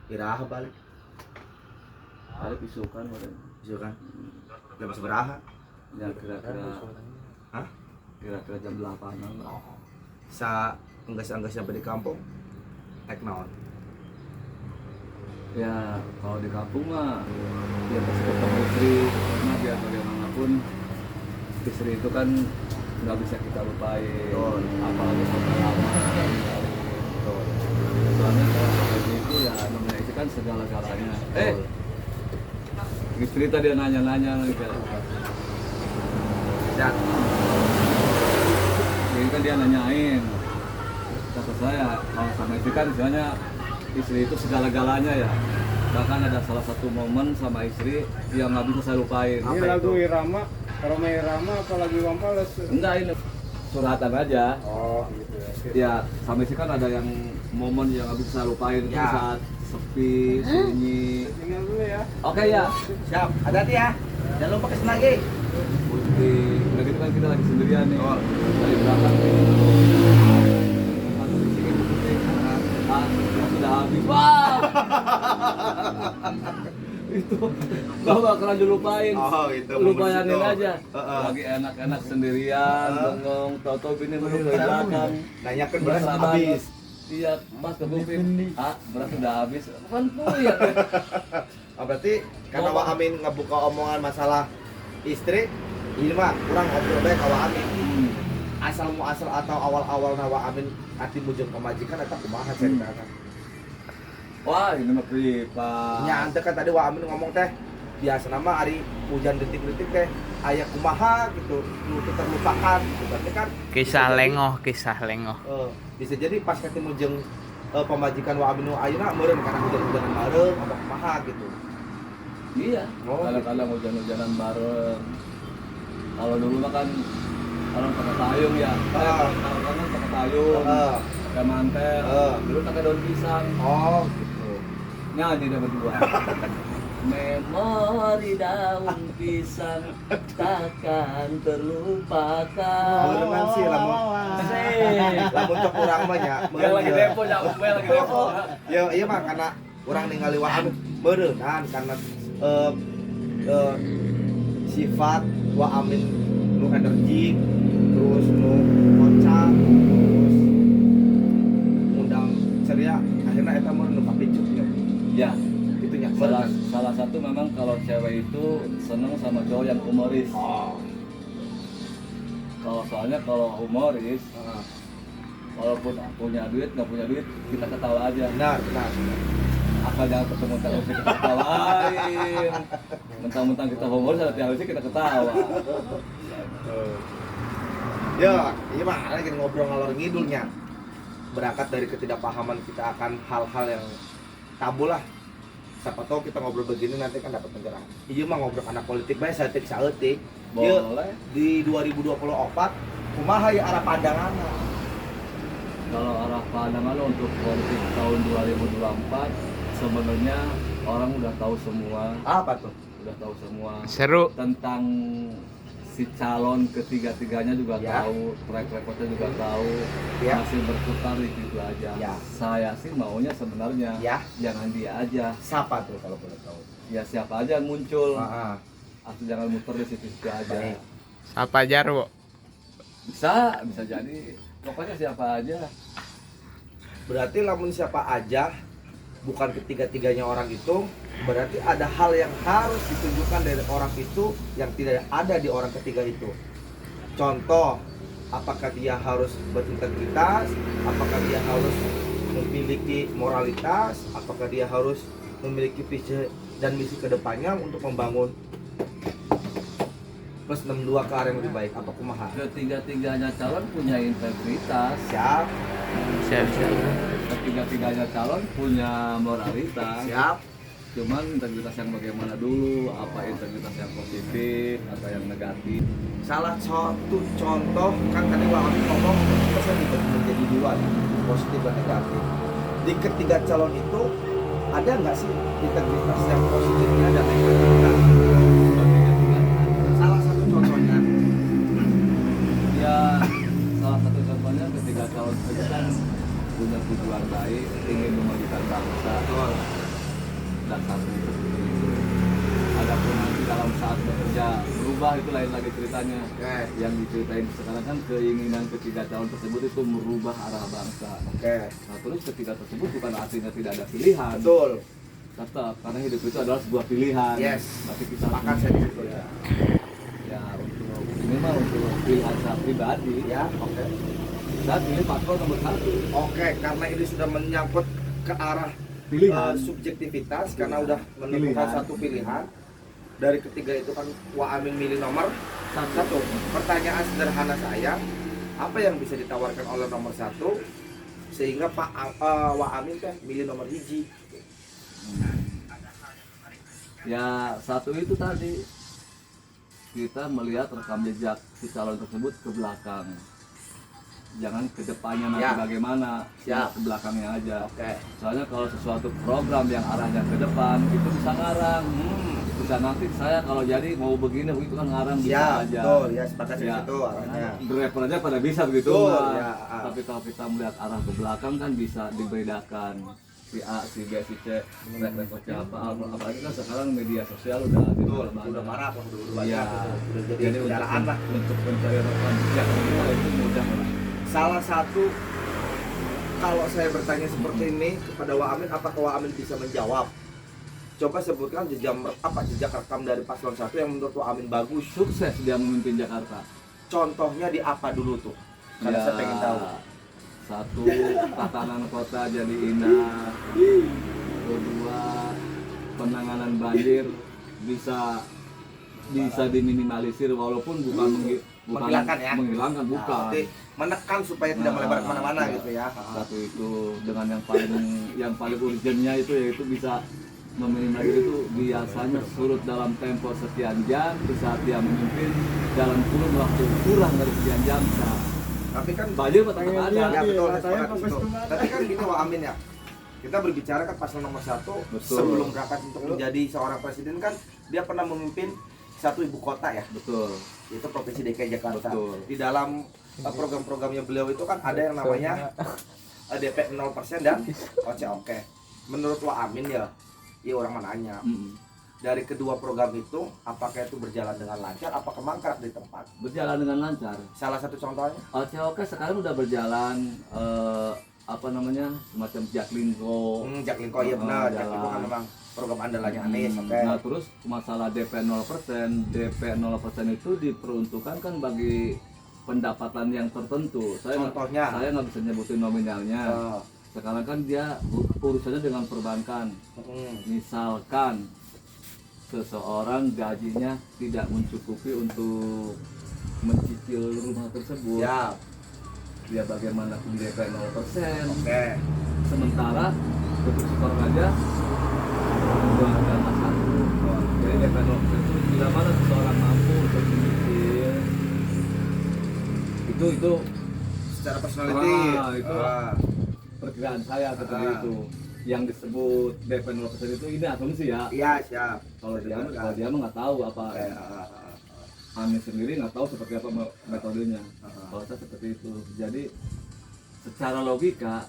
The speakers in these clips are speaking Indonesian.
iraha balik isukan badan. kan jam seberaha Ya kira-kira hah kira-kira jam 8-an lah. sa enggas sampai di kampung naik naon Ya kalau di kampung mah ya pasti ketemu istri karena biar bagaimanapun istri itu kan nggak bisa kita lupain. Betul. Apalagi sampai lama betul soalnya kalau seperti itu ya namanya istri kan segala-galanya. Istri tadi nanya-nanya gitu. sehat Jadi kan dia nanyain kata saya kalau sama istri kan istilahnya istri itu segala-galanya ya. Bahkan ada salah satu momen sama istri yang nggak bisa saya lupain. Ini lagu Irama, Roma Irama apa lagu Wampales? Enggak, ini suratan aja. Oh gitu ya. Ya sama istri kan ada yang momen yang nggak bisa saya lupain itu Ya. saat sepi, sunyi. Tinggal dulu ya. Oke ya. siap hati-hati ya jangan lupa kesini lagi Putih. Udah gitu kan kita lagi sendirian nih. Oh. Dari belakang nih. Satu di sini putih. Sudah habis. Wah. Itu gak bakalan dilupain. Oh, itu Lupayanin momen aja. situ. Heeh. Lagi enak-enak sendirian, bengong, tau-tau bini menurut dari belakang. nanyakan beras habis Iya, pas ke kuping. Beras udah habis. Kan puyeng. berarti karena Wak Amin ngebuka omongan masalah istri ini mah kurang ngobrol baik Wak Amin asal atau awal-awal Wak Amin hati mujung kemajikan atau kumaha ceritanya Wah, ini mah pripa. nya ante kan tadi Wak Amin ngomong teh biasa nama hari hujan detik-detik teh aya kumaha gitu lu terlupakan gitu berarti kan Kisah lengoh. bisa jadi pas ketemu jeung pemajikan Wak Amin nu ayeuna meureun karena hujan-hujanan bareng apa kumaha gitu Iya, Oh, kadang-kadang hujan-hujanan bareng. Kalau dulu mah kan orang pakai payung ya. Kadang-kadang pakai payung, pakai mantel. Dulu pakai daun pisang. oh gitu Nyanyi dia berdua. Memori daun pisang takkan terlupakan. Berenang sih lamun cok urang mah nya Yang lagi depo, ya, lagi depo. ya iya mah karena urang ningali Wak Amin beureunan karena sifat Wak Amin nu energi terus nu kocak terus undang ceria akhirnya eta mah nu kapicut ya Ya, itu nya salah satu memang kalau cewek itu seneng sama cowok yang humoris. Kalau humoris, walaupun punya duit nggak punya duit kita ketawa aja. benar Asal jangan ketemu terus kita ketawain. Mentang-mentang kita humoris tapi harusnya kita ketawa. ya iya mah lagi ngobrol ngalor ngidulnya berangkat dari ketidakpahaman kita akan hal-hal yang tabu lah siapa tahu kita ngobrol begini nanti kan dapat pencerahan iya mah ngobrol anak politik bae saeutik saeutik ieu Boleh. di 2024 kumaha ya arah pandangan Kalau arah pandangan lo untuk politik tahun 2024 sebenarnya orang udah tahu semua, apa tuh Seru. tentang si calon ketiga-tiganya juga Ya. tahu, track recordnya juga tahu, Ya. masih berputar di situ aja. Ya. Saya sih maunya sebenarnya Ya. jangan dia aja, siapa tuh kalau boleh tahu ya siapa aja yang muncul, ah. asal jangan muter di situ aja. Baik. Apa Jarwo? Bisa jadi, pokoknya siapa aja. Berarti lamun siapa aja bukan ketiga-tiganya orang itu berarti ada hal yang harus ditunjukkan dari orang itu yang tidak ada di orang ketiga itu. Contoh, apakah dia harus berintegritas, apakah dia harus memiliki moralitas, apakah dia harus memiliki visi dan misi kedepannya untuk membangun plus 62 ke arah yang lebih baik. Apa kumaha? Ketiga-tiganya calon punya integritas, Siap, Siap. ketiga-tiganya calon punya moralitas. siap. Cuman integritas yang bagaimana dulu, apa integritas yang positif atau yang negatif. Salah satu contoh kan tadi Wak Amin ngomong kita kan dibagi menjadi dua ya, positif dan negatif. Di ketiga calon itu ada nggak sih integritas yang positifnya dan negatifnya? Salah satu contohnya Ya, salah satu contohnya ketiga calon itu kan punya tujuan baik, ingin memajukan bangsa. satu. Adapun nanti dalam saat bekerja berubah itu lain lagi ceritanya. Oke. Yang diceritain sekarang kan keinginan ketiga calon tersebut itu merubah arah bangsa. Oke. Nah terus ketiga tersebut bukan artinya tidak ada pilihan. Betul. Tetap karena hidup itu adalah sebuah pilihan. Yes. Tapi kita Sepakat saya di situ, ya. Ya untuk ini mah untuk pilihan saya pribadi. Ya, oke. Saya pilih paslon nomor 1. Oke, karena ini sudah menyangkut ke arah Pilihan. subjektivitas karena Pilihan. udah menentukan Pilihan. satu pilihan. Dari ketiga itu kan Wa Amin milih nomor satu. Pertanyaan sederhana saya, apa yang bisa ditawarkan oleh nomor satu sehingga Wa Amin kan milih nomor hiji? Ya satu itu tadi kita melihat rekam jejak si calon tersebut ke belakang. Jangan ke depannya nanti Ya. bagaimana, Siap. ke belakangnya aja. Oke. Soalnya kalau sesuatu program yang arahnya ke depan itu bisa ngarang. Bisa nanti saya kalau jadi mau begini begitu kan ngarang bisa Siap, aja. betul. Ya, sepakat di Ya. situ arahnya. Driver aja pada bisa begitu. Betul, Mas. ya. Tapi kalau kita melihat arah ke belakang kan bisa dibedakan si A, si B, si C, track-tracknya apa. Apalagi kan sekarang media sosial udah di Betul, mana-mana. udah marah, udah Iya. banyak, udah jadi Jadi kendaraan lah. untuk mencari rekam jejak kita itu mudah lah. Salah satu, kalau saya bertanya seperti ini kepada Wa Amin, apakah Wa Amin bisa menjawab? Coba sebutkan jejak rekam dari paslon 1 yang menurut Wa Amin bagus. Sukses dia memimpin Jakarta. Contohnya di apa dulu tuh? Karena saya pengen tahu. Satu, tatanan kota jadi indah. Kedua, penanganan banjir bisa diminimalisir walaupun bukan Menghilangkan ya? menghilangkan Nah, bukan. berarti menekan supaya tidak melebar kemana-mana Iya. gitu ya. Satu itu dengan yang paling urgentnya itu yaitu bisa meminimalisir itu biasanya surut dalam tempo sekian jam di saat dia memimpin dalam kurun waktu kurang dari sekian jam. Tapi kan Banjir tetap ada. ya betul, saya Katanya sepakat di fokus situ. kemana? Tapi kan gini Wa Amin ya. Kita berbicara kan paslon nomor 1 Betul. sebelum berangkat untuk menjadi seorang presiden kan dia pernah memimpin satu ibu kota ya, Betul. itu Provinsi DKI Jakarta. Betul. Di dalam program-programnya beliau itu kan ada yang namanya DP 0% dan OCOK. Menurut Wa Amin ya, iya orang mananya. Dari kedua program itu, apakah itu berjalan dengan lancar, apakah mangkrak di tempat? Berjalan dengan lancar. Salah satu contohnya? OCOK sekarang udah berjalan semacam Jaklingko. Jaklingko ya benar, Jaklingko kan memang program andalannya Anies, oke. Nah terus masalah DP 0%, DP 0% itu diperuntukkan kan bagi pendapatan yang tertentu. Contohnya? Saya nggak bisa nyebutin nominalnya. Oh. Sekarang kan dia urusannya dengan perbankan. Misalkan seseorang gajinya tidak mencukupi untuk mencicil rumah tersebut. Ya, Dia bagaimana DP 0%. oke. Sementara untuk setor aja udah ada masalah. Jadi DP 0% itu bila mana seseorang mampu untuk menyicil itu Secara personality. itu perkiraan saya seperti Ah. itu. Yang disebut DP 0% itu ini asumsi ya. Iya, siap. Kalau dia mah nggak tahu apa. Oke, Anies sendiri nggak tahu seperti apa metodenya. Ah. Kalau saya seperti itu. Jadi secara logika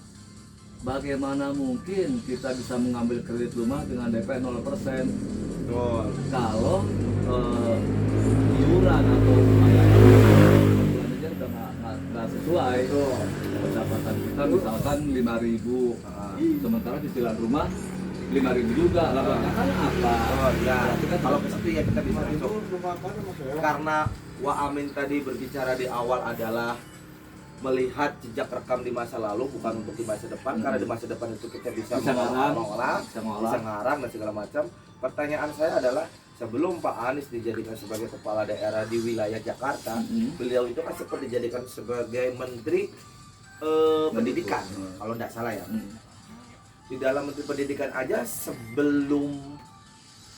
bagaimana mungkin kita bisa mengambil kredit rumah dengan DP 0% Betul. kalau iuran atau pembayaran aja udah nggak sesuai. Betul. Pendapatan kita misalkan 5.000, sementara cicilan rumah 5.000 juga. Lawannya kan apa? Oh iya, Berarti kan kalau ke situ ya kita bisa masuk. Rumah apa nama saya? Karena Wa Amin tadi berbicara di awal adalah melihat jejak rekam di masa lalu bukan untuk di masa depan, karena di masa depan itu kita bisa ngarang, mengolah, bisa bisa ngarang dan segala macam. Pertanyaan saya adalah sebelum Pak Anies dijadikan sebagai kepala daerah di wilayah Jakarta, beliau itu kan sempat dijadikan sebagai menteri pendidikan, kalau tidak salah ya. Di dalam menteri pendidikan aja sebelum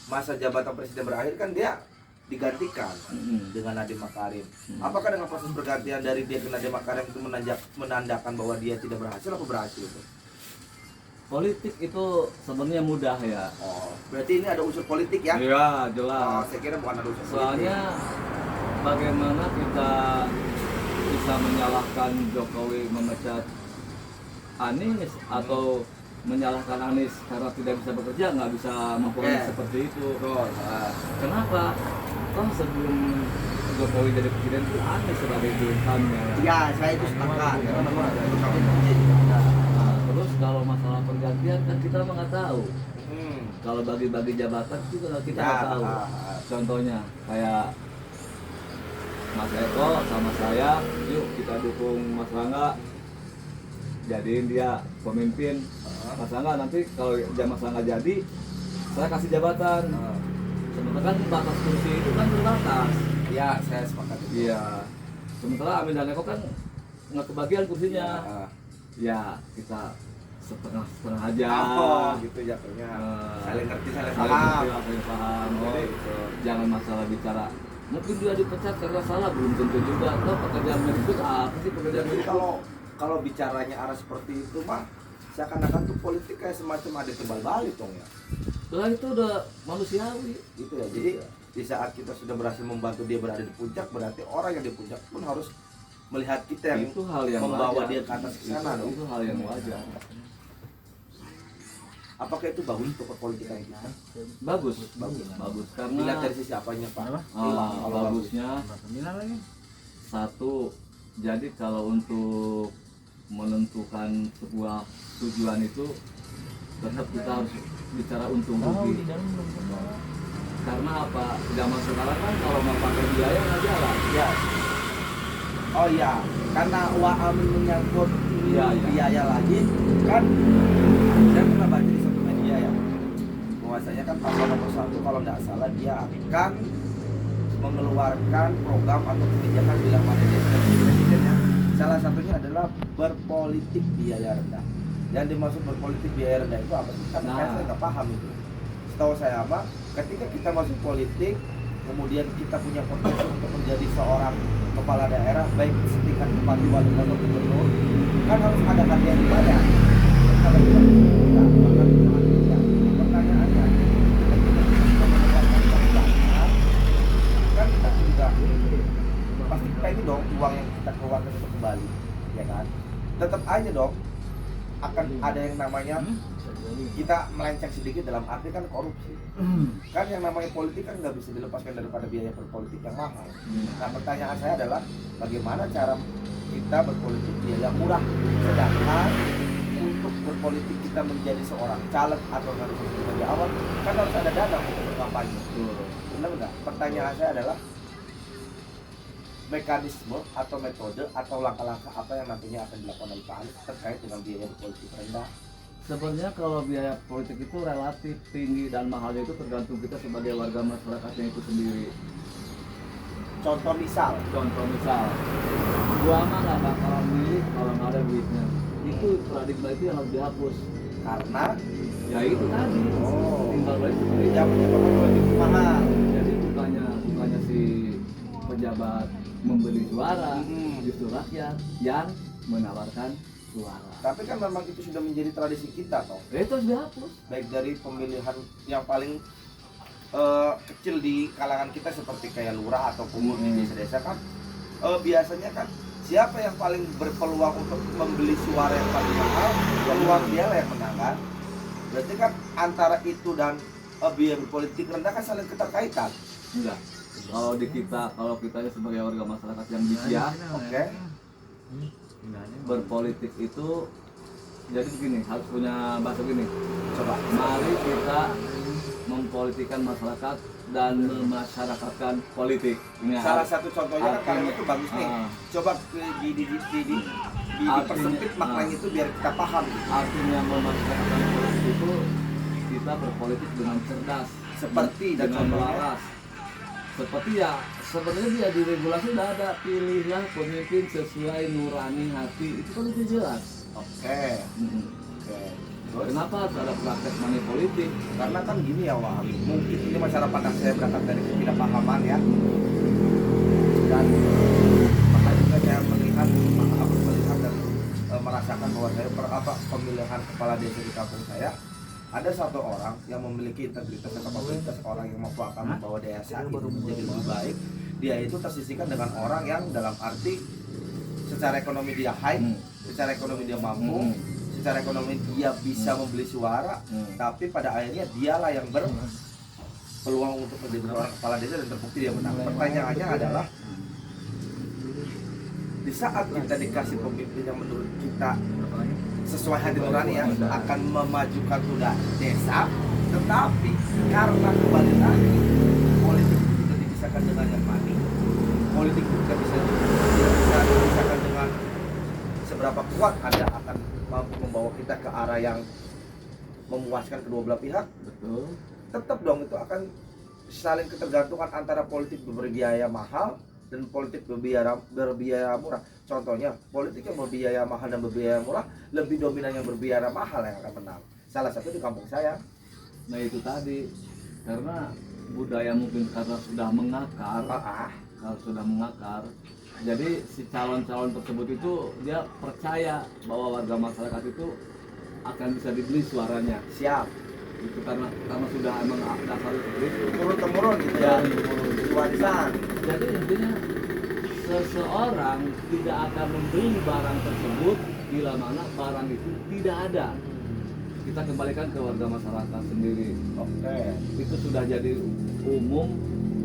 masa jabatan presiden berakhir kan dia digantikan dengan Nadiem Makarim. Apakah dengan proses pergantian dari dia ke Nadiem Makarim itu menandakan bahwa dia tidak berhasil atau berhasil? Politik itu sebenarnya mudah ya. Oh, berarti ini ada unsur politik ya? Iya, Oh, jelas. saya kira bukan ada unsur politik. Soalnya bagaimana kita bisa menyalahkan Jokowi memecat Anies atau menyalahkan Anies karena tidak bisa bekerja, nggak bisa memperoleh Oke. seperti itu. Betul. Kenapa? Kan sebelum Jokowi jadi presiden itu Anies sebagai pilihannya. Ya, saya itu sepakat. Karena memang ada tukang kerja juga ada. Nah, terus kalau masalah pergantian kan kita mah nggak tahu. Hmm. Kalau bagi-bagi jabatan juga kita Ya, nggak tahu. Contohnya kayak Mas Eko sama saya, yuk kita dukung Mas Rangga, jadiin dia pemimpin. Mas Rangga nanti kalau Mas Rangga jadi, saya kasih jabatan. Sementara kan batas kursi itu kan terbatas. Ya, saya sepakat itu. Iya. Sementara Amin dan Eko kan nggak kebagian kursinya. Ya kita setengah aja. Oh, gitu jatuhnya. Saling ngerti, saling paham. Saling paham. Oh, Jadi, gitu. jangan masalah bicara. Mungkin dia dipecat karena salah, belum tentu juga. Atau pekerjaan medis apa sih pekerjaan Jadi medis? kalau bicaranya arah seperti itu mah seakan-akan tuh politik kayak semacam ada timbal balik dong ya. Setelah itu udah manusiawi. Gitu ya. Jadi di saat kita sudah berhasil membantu dia berada di puncak, berarti orang yang di puncak pun harus melihat kita yang Itu hal yang membawa wajar. dia ke atas ke sana dong. Itu hal yang wajar. Apakah itu bagus untuk perpolitikan kita? Bagus, bagus karena Dilihat dari sisi apanya, Pak? Kalau bagusnya satu, jadi kalau untuk menentukan sebuah tujuan itu tetap kita harus bicara untung rugi. Karena apa? Zaman sekarang kan kalau nggak pakai biaya nggak jalan. Ya. Oh iya, karena amin menyangkut Iya, iya. biaya lagi kan. Saya pernah baca di satu media ya, bahwasanya kan pasal nomor 1 kalau nggak salah dia akan mengeluarkan program atau kebijakan bila mana dia sebagai presidennya. Salah satunya adalah berpolitik biaya rendah. Yang dimaksud berpolitik biaya rendah itu apa sih? Kan Nah. saya nggak paham itu. Setahu saya apa? Ketika kita masuk politik, kemudian kita punya potensi untuk menjadi seorang kepala daerah, baik setingkat bupati, wali kota, gubernur, kan harus ada harga yang dibayar. Kalau kita tidak, maka kita tidak. Pertanyaannya, ketika kita mengeluarkan uang banyak, kan kita juga pasti pengen dong uang yang kita keluarkan itu kembali, ya kan? Tetap aja dong akan ada yang namanya kita melenceng sedikit dalam arti kan korupsi. Kan yang namanya politik kan nggak bisa dilepaskan daripada biaya berpolitik yang mahal. Nah, pertanyaan saya adalah bagaimana cara kita berpolitik biaya murah, sedangkan untuk berpolitik kita menjadi seorang caleg atau harus sebagai awal kan harus ada dana untuk berkampanye. Benar nggak? Pertanyaan saya adalah mekanisme atau metode atau langkah-langkah apa yang nantinya akan dilakukan oleh Pak Anies terkait dengan biaya berpolitik rendah. Sebenarnya kalau biaya politik itu relatif tinggi dan mahalnya itu tergantung kita sebagai warga masyarakatnya itu sendiri. Contoh misal, Gua mah nggak bakalan milih kalau nggak ada duitnya. Itu paradigma itu yang harus dihapus. karena Ya itu tadi. Timbal balik seperti itu. yang menyebabkan politik mahal. Jadi bukannya si pejabat membeli suara, justru rakyat yang menawarkan suara. Tapi kan memang itu sudah menjadi tradisi kita toh. Itu harus dihapus. Baik dari pemilihan yang paling kecil di kalangan kita seperti kayak lurah atau kumur di desa-desa kan biasanya kan siapa yang paling berpeluang untuk membeli suara yang paling mahal, peluang dia lah yang menang kan. Berarti kan antara itu dan biaya berpolitik rendah kan saling keterkaitan. Enggak. Kalau kita sebagai warga masyarakat yang bijak, Oke. berpolitik itu jadi begini, harus punya bahasa gini. Coba. Mari kita mempolitikkan masyarakat dan memasyarakatkan politik. Ini Salah harus- satu contohnya kan kalian itu bagus nih. Ah. Coba dipersempit maknanya itu biar kita paham. Artinya memasyarakatkan politik itu kita berpolitik dengan cerdas, Seperti dan dengan contohnya? waras. Seperti ya sebenarnya dia di regulasi udah ada, pilihlah pemimpin sesuai nurani hati, itu kan udah jelas. Oke. Oke. Terus? Kenapa harus ada praktek money politik? Karena kan gini ya Wah, mungkin ini masalah pandang saya berangkat dari ketidakpahaman ya. Dan makanya juga saya melihat dan merasakan bahwa saya pemilihan kepala desa di kampung saya ada satu orang yang memiliki integritas dan kapabilitas, orang yang mampu akan membawa desa itu menjadi lebih baik. Dia itu tersisihkan dengan orang yang dalam arti secara ekonomi dia high, secara ekonomi dia mampu, secara ekonomi dia bisa membeli suara, tapi pada akhirnya dialah yang berpeluang untuk menjadi seorang kepala desa dan terbukti dia menang. Pertanyaannya adalah di saat kita dikasih pemimpin yang menurut kita sesuai hati nurani ya akan memajukan udah desa, tetapi karena kembali lagi politik itu tidak dipisahkan dengan yang money, politik itu tidak bisa dipisahkan dengan seberapa kuat Anda akan mampu membawa kita ke arah yang memuaskan kedua belah pihak. Betul. Tetap dong itu akan saling ketergantungan antara politik berbiaya mahal dan politik berbiaya murah. Contohnya politik yang berbiaya mahal dan berbiaya murah lebih dominan yang berbiaya mahal yang akan menang. Salah satu di kampung saya. Nah itu tadi, karena budaya mungkin karena sudah mengakar, kalau sudah mengakar, jadi si calon-calon tersebut itu dia percaya bahwa warga masyarakat itu akan bisa dibeli suaranya. Siap. Itu karena sudah emang dasar seperti itu. Turun temurun gitu ya. Warisan. Jadi intinya seseorang tidak akan membeli barang tersebut bila mana barang itu tidak ada. Kita kembalikan ke warga masyarakat sendiri. Oke. Itu sudah jadi umum.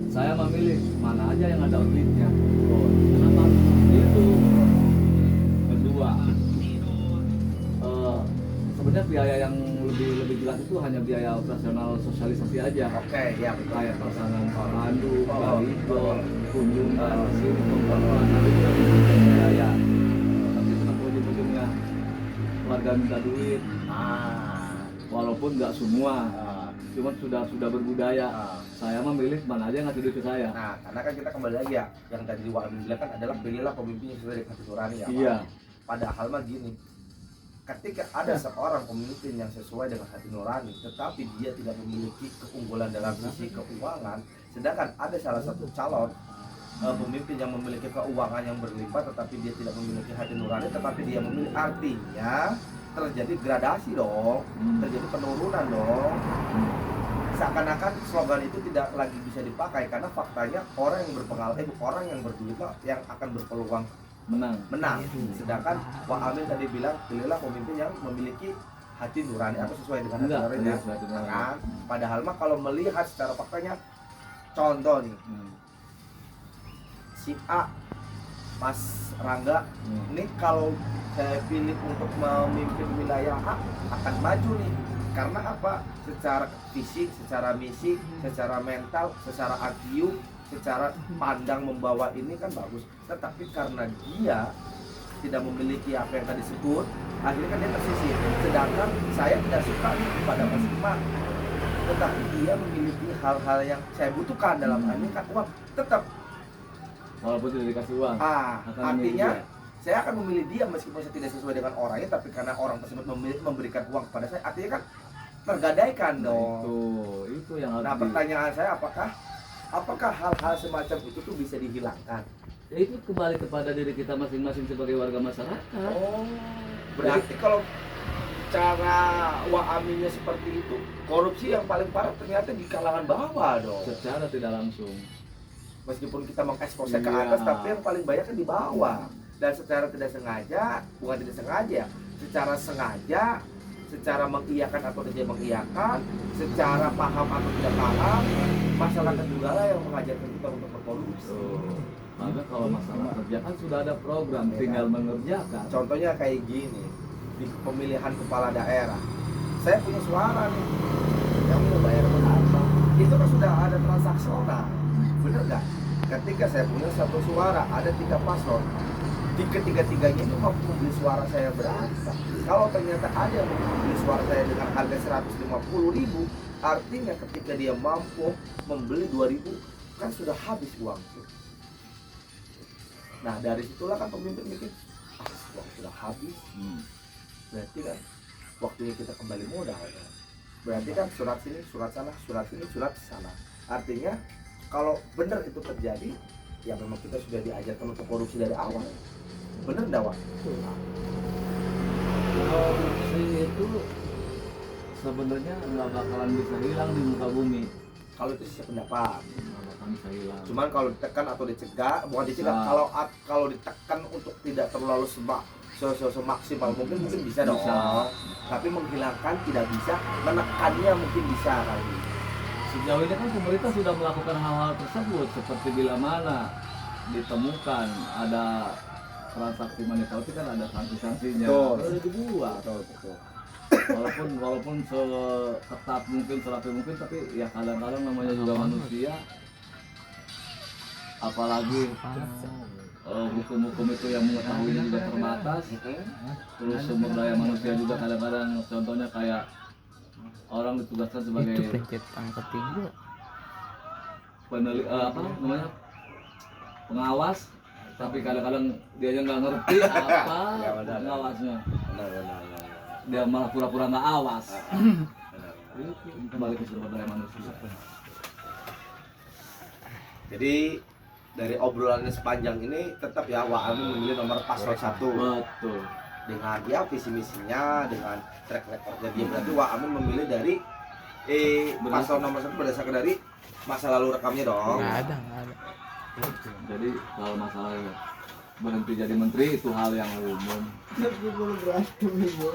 Saya memilih mana aja yang ada outletnya. Kenapa? Itu kedua. Sebenarnya biaya yang lebih jelas itu hanya biaya operasional sosialisasi aja. Oke, ya betul. Kayak pasangan pandu, baliho, kunjungan, sini pembangunan, itu kan biaya. Tapi kenapa ujung-ujungnya warga minta duit? Walaupun nggak semua, cuma sudah berbudaya. Saya memilih mana aja yang ngasih duit ke saya. Nah, karena kan kita kembali lagi ya, yang tadi Wak Amin bilang kan adalah pilihlah pemimpin yang sesuai dengan hati nurani ya. Pak. Iya. Padahal mah gini, ketika ada seorang pemimpin yang sesuai dengan hati nurani, tetapi dia tidak memiliki keunggulan dalam sisi keuangan, sedangkan ada salah satu calon pemimpin yang memiliki keuangan yang berlimpah, tetapi dia tidak memiliki hati nurani, tetapi dia memiliki, artinya terjadi gradasi dong, terjadi penurunan dong. Seakan-akan slogan itu tidak lagi bisa dipakai karena faktanya orang yang berpengalaman, orang yang berduit yang akan berpeluang menang. Sedangkan Wak Amin tadi bilang pilihlah pemimpin yang memiliki hati nurani atau sesuai dengan hati nuraninya. Nah, padahal mah kalau melihat secara faktanya, contoh nih, si A, Mas Rangga, ini kalau saya pilih untuk memimpin wilayah A akan maju nih. Karena apa? Secara fisik, secara misi, secara mental, secara IQ, secara pandang membawa ini kan bagus. Tetapi karena dia tidak memiliki apa yang tadi disebut, akhirnya kan dia tersisih. Sedangkan saya tidak suka nih kepada Mas Iman, tetapi dia memiliki hal-hal yang saya butuhkan dalam hal ini kan uang. Tetap Walaupun tidak dikasih uang. Artinya saya akan memilih dia meskipun saya tidak sesuai dengan orangnya, tapi karena orang tersebut memberikan uang kepada saya, artinya kan tergadaikan dong. Itu yang harus. Nah, pertanyaan saya apakah hal-hal semacam itu tuh bisa dihilangkan? Ya itu kembali kepada diri kita masing-masing sebagai warga masyarakat. Berarti kalau cara Wak Aminnya seperti itu, korupsi yang paling parah ternyata di kalangan bawah dong. Secara tidak langsung. Meskipun kita mengeksposnya ke atas, tapi yang paling banyak kan di bawah. Dan secara tidak sengaja, bukan tidak sengaja, secara sengaja, secara mengiyakan atau tidak mengiyakan, secara paham atau tidak paham, masyarakat juga lah yang mengajarkan kita untuk berkorupsi. Maka kalau masalah kerja kan sudah ada program, tinggal mengerjakan. Contohnya kayak gini, di pemilihan kepala daerah, saya punya suara nih, yang mau bayar berapa? Itu kan sudah ada transaksional, bener nggak? Ketika saya punya satu suara, ada 3 paslon, di ketiga-tiganya itu mampu membeli suara saya berapa? Kalau ternyata ada yang membeli suara saya dengan harga 150.000, artinya ketika dia mampu membeli 2.000, kan sudah habis uang itu. Nah, dari situlah kan pemimpin mikir, uang sudah habis, berarti kan waktunya kita kembali modal kan? Berarti kan surat sini, surat sana, surat sini, surat sana. Artinya kalau benar itu terjadi, ya memang kita sudah diajarkan untuk korupsi dari awal. Bener enggak, Wak? Korupsi itu sebenarnya nggak bakalan bisa hilang di muka bumi. Kalau itu sih pendapat. Nggak bakalan bisa hilang. Cuman kalau ditekan atau dicegah, bukan dicegah. Kalau ditekan untuk tidak terlalu semaksimal mungkin bisa dong. Bisa. Tapi menghilangkan tidak bisa, menekannya mungkin bisa kali. Sejauh ini kan pemerintah sudah melakukan hal-hal tersebut, seperti bila mana ditemukan ada transaksi money politik kan ada sanksi-sanksinya, Betul. udah dibuat. Betul. Walaupun seketat mungkin, serapi mungkin, tapi ya kadang-kadang namanya juga manusia, apalagi hukum-hukum itu yang mengetahuinya juga terbatas. Terus sumber daya manusia juga kadang-kadang, contohnya kayak orang ditugaskan Itu sebagai pencet yang ketiga. pengawas, tapi kadang-kadang dia nggak ngerti apa Ya, benar. pengawasnya, Benar. dia malah pura-pura nggak awas. Benar. Kembali ke sumber daya manusia. Jadi dari obrolannya sepanjang ini tetap ya Wak Amin memilih nomor paslon 1 Betul. dengan ya visi misinya, dengan track recordnya dia, berarti Wak Amin memilih dari paslon nomor 1 berdasarkan dari masa lalu rekamnya dong. Nggak ada. Jadi kalau masalah berhenti jadi menteri itu hal yang umum.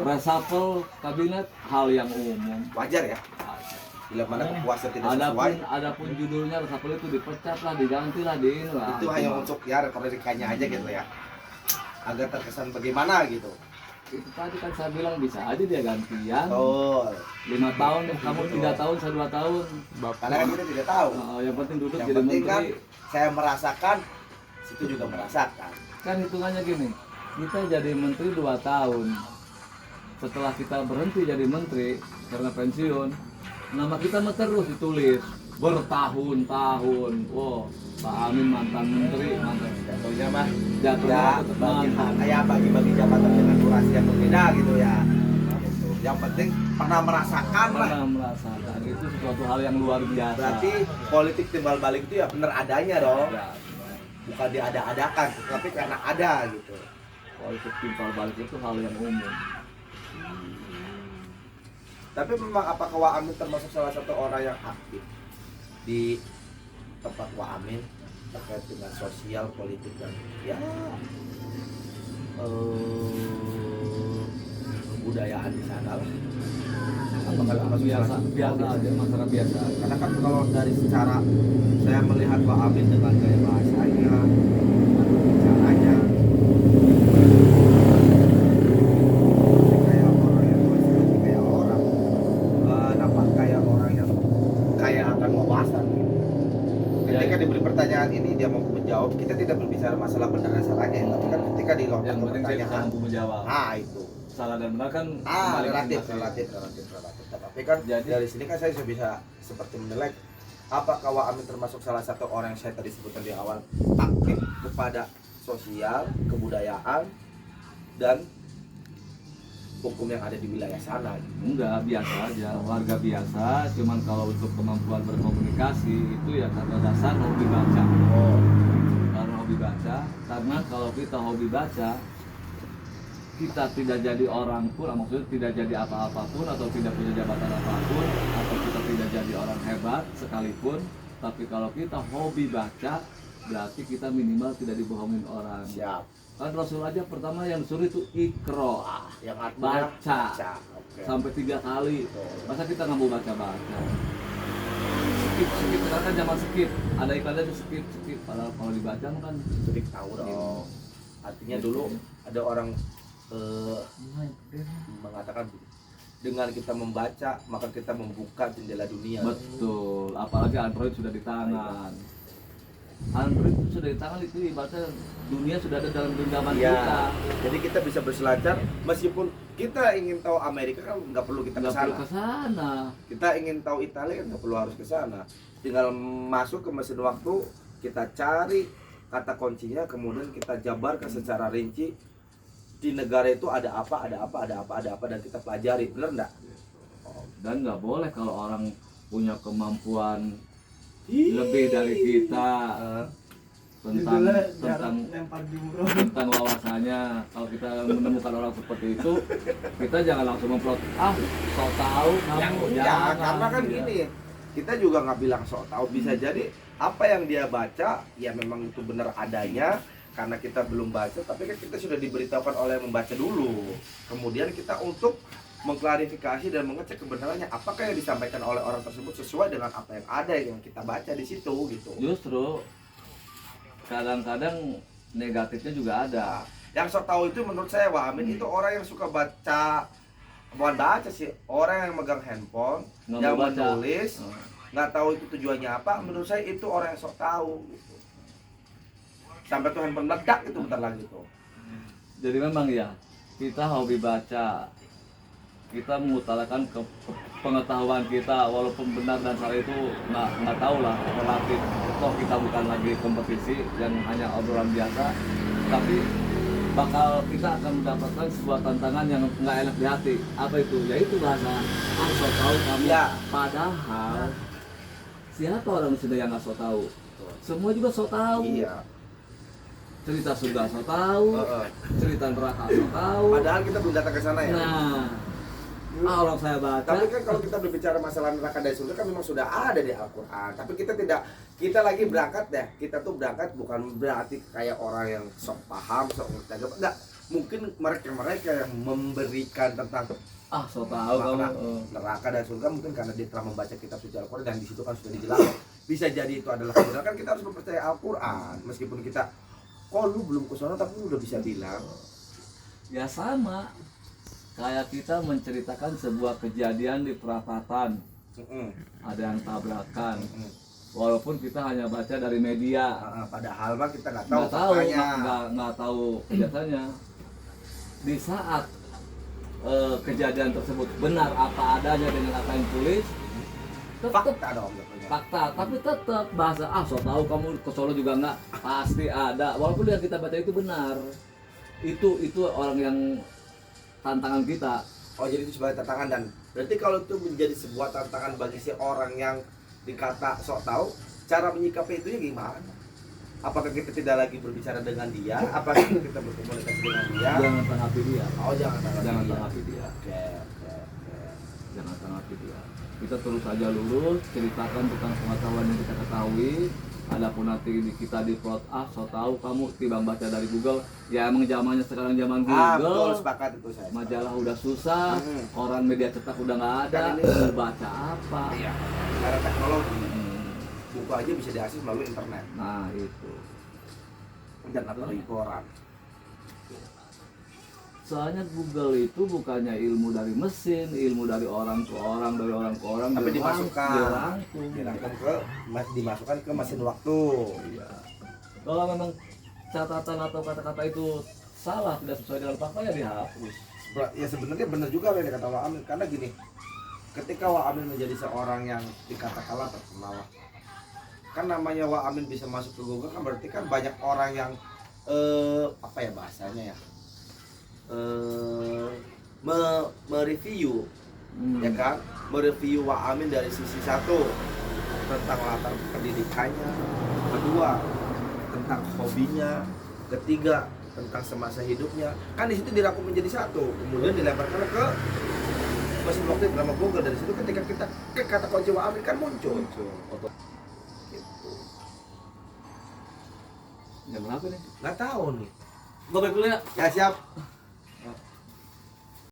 Reshuffle kabinet hal yang umum. Wajar ya, bila mana kepuasan tidak sesuai, Adapun judulnya reshuffle itu dipecat lah, diganti lah, di ini lah. itu hanya untuk ya retorikanya aja gitu ya, agar terkesan bagaimana gitu. Itu tadi kan saya bilang bisa aja dia gantian. Betul. 5 tahun, kamu 3 tahun, saya 2 tahun. Karena kan kita tidak tahu. Yang penting duduk Yang jadi penting menteri. kan saya merasakan, situ juga merasakan. Kan hitungannya gini, kita jadi menteri 2 tahun. Setelah kita berhenti jadi menteri karena pensiun, nama kita mah terus ditulis bertahun-tahun. Wow, Pak Amin mantan menteri, mantan. Jatuhnya mah Jatuhnya ya tetap bagi, mantan. kayak bagi-bagi jabatan dengan durasi yang berbeda gitu ya. Yang penting pernah merasakan lah. Pernah merasakan itu sesuatu hal yang luar biasa. Berarti politik timbal balik itu ya bener adanya dong. Ya, Bukan diada-adakan, tapi karena ada gitu. politik timpal balik itu hal yang umum. Tapi memang apakah Wak Amin termasuk salah satu orang yang aktif di tempat Wak Amin terkait dengan sosial, politik dan ya kebudayaan di sana lah. Apakah termasuk Biasa, salah satu? biasa aja, masyarakat biasa. Karena kan kalau dari secara saya melihat Wak Amin dengan gaya bahasanya, caranya, kayak orang yang seperti kayak orang, nampak kayak orang yang kayak akan wawasan. Gitu. Ketika diberi pertanyaan ini dia mampu menjawab. Kita tidak berbicara masalah benar dan salahnya, tapi kan ketika Yang dilontarkan penting saya bisa pertanyaan, mampu menjawab. itu. Salah dan benar kan kembali Relatif. masing-masing. Tapi kan Jadi- dari sini kan saya bisa seperti menilai apakah Wak Amin termasuk salah satu orang yang saya tadi sebutkan di awal aktif kepada sosial, kebudayaan, dan hukum yang ada di wilayah sana. Enggak, biasa aja, warga biasa. Cuman kalau untuk kemampuan berkomunikasi itu ya karena dasar hobi baca. Oh, Karena hobi baca, karena kalau kita hobi baca, kita tidak jadi orang pun, maksudnya tidak jadi apa-apapun atau tidak punya jabatan apapun, atau kita tidak jadi orang hebat sekalipun, tapi kalau kita hobi baca, berarti kita minimal tidak dibohongin orang. siap. Kan Rasul aja pertama yang disuruh itu ikro'ah, Yang artinya baca. Oke. sampai 3 kali. Masa kita nggak mau baca-baca? Skip, sekarang kan zaman skip, ada iklannya tuh skip. Padahal kalau dibaca kan Jadi tahu dong. Artinya dulu ada orang mengatakan dengan kita membaca maka kita membuka jendela dunia. betul, apalagi Android sudah di tangan. Android sudah di tangan itu ibaratnya dunia sudah ada dalam genggaman kita. Ya, jadi kita bisa berselancar meskipun kita ingin tahu Amerika kan nggak perlu kita ke Nggak perlu sana. ke sana. Kita ingin tahu Italia kan nggak perlu harus ke sana. Tinggal masuk ke mesin waktu, kita cari kata kuncinya, kemudian kita jabarkan secara rinci di negara itu ada apa, dan kita pelajari, bener nggak? Dan nggak boleh kalau orang punya kemampuan lebih dari kita tentang wawasannya. Kalau kita menemukan orang seperti itu, kita jangan langsung memplot, sok tahu kamu. Ya, Jangan. karena kan Ya. gini, kita juga nggak bilang sok tahu, bisa jadi apa yang dia baca ya memang itu benar adanya, karena kita belum baca, tapi kan kita sudah diberitahukan oleh yang membaca dulu. Kemudian kita untuk mengklarifikasi dan mengecek kebenarannya apakah yang disampaikan oleh orang tersebut sesuai dengan apa yang ada yang kita baca di situ gitu. Justru kadang-kadang negatifnya juga ada. Yang sok tahu itu menurut saya Wak Amin itu orang yang suka baca, bukan baca sih, orang yang megang handphone, Nggak yang mau baca. menulis, nggak tahu itu tujuannya apa. Menurut saya itu orang yang sok tahu gitu. Sampai tuh handphone meledak itu bentar lagi tuh. Jadi memang ya, kita hobi baca, kita mengutarakan pengetahuan kita, walaupun benar dan salah itu nggak tahu lah, relatif. Toh kita bukan lagi kompetisi yang hanya obrolan biasa, tapi kita akan mendapatkan sebuah tantangan yang nggak enak di hati. Apa itu? Yaitu bahasa so tahu kamu. Ya. Padahal siapa orang sudah yang nggak so tahu? Semua juga so tahu. Iya. Cerita surga so tahu, cerita neraka so tahu. Padahal kita belum datang ke sana ya. Nah, orang saya baca. Tapi kan kalau kita berbicara masalah neraka dan surga kan memang sudah ada di Al-Quran. Tapi kita lagi berangkat deh. Kita tuh berangkat bukan berarti kayak orang yang sok paham, sok ngerti agama. Enggak. Mungkin mereka yang memberikan tentang So tahu makna kamu. neraka dan surga mungkin karena dia telah membaca kitab suci Al-Quran dan di situ kan sudah dijelaskan. Bisa jadi itu adalah kebenaran. Kan kita harus mempercayai Al-Quran meskipun kita kok lu belum ke sana tapi lu udah bisa bilang. Ya sama. Kayak kita menceritakan sebuah kejadian di perapatan, ada yang tabrakan, walaupun kita hanya baca dari media, Padahal mah kita nggak tahu nggak tahu, faktanya. nggak tahu kenyataannya. Di saat kejadian tersebut benar apa adanya dengan apa yang tulis, tetap Fakta dong jatuhnya. fakta, tapi tetap bahasa so tahu kamu ke Solo juga nggak pasti ada, walaupun yang kita baca itu benar. Itu orang yang tantangan kita. Oh jadi itu sebagai tantangan dan berarti kalau itu menjadi sebuah tantangan bagi si orang yang dikata sok tahu, cara menyikapi itu gimana? Apakah kita tidak lagi berbicara dengan dia? Apakah kita berkomunikasi dengan dia? Jangan tanggapi dia. Oh jangan Tanggapi dia. Oke. Jangan tanggapi dia. Kita terus saja lurus, ceritakan tentang pengetahuan yang kita ketahui. Adapun nanti kita di plot so tahu kamu timbang baca dari Google. Ya emang zamannya sekarang zaman Google. Betul, sepakat itu saya. Majalah udah susah, orang media cetak udah nggak ada. Dan ini- Mau baca apa? Iya. Cara teknologi, buku aja bisa diakses melalui internet Nah itu. dan apalagi koran. Soalnya Google itu bukannya ilmu dari mesin, ilmu dari orang ke orang, dari orang ke orang. Tapi dirangkum. dimasukkan ke mesin waktu. Iya. Kalau memang catatan atau kata-kata itu salah, tidak sesuai dengan fakta ya dihapus. Ya sebenarnya benar juga apa yang dikata Wak Amin karena gini, ketika Wak Amin menjadi seorang yang dikatakanlah terkenal, kan namanya Wak Amin bisa masuk ke Google kan berarti kan banyak orang yang apa ya bahasanya ya, mereview ya kan, mereview Wak Amin dari sisi satu tentang latar pendidikannya, kedua tentang hobinya, ketiga tentang semasa hidupnya, kan di situ dirangkum menjadi satu, kemudian dilemparkan ke mesin waktu yang bernama Google. Dari situ ketika kita kata kunci Wak Amin kan muncul. Gitu. Jam berapa nih? Nggak tahu nih. Gue balik dulu ya. Ya siap.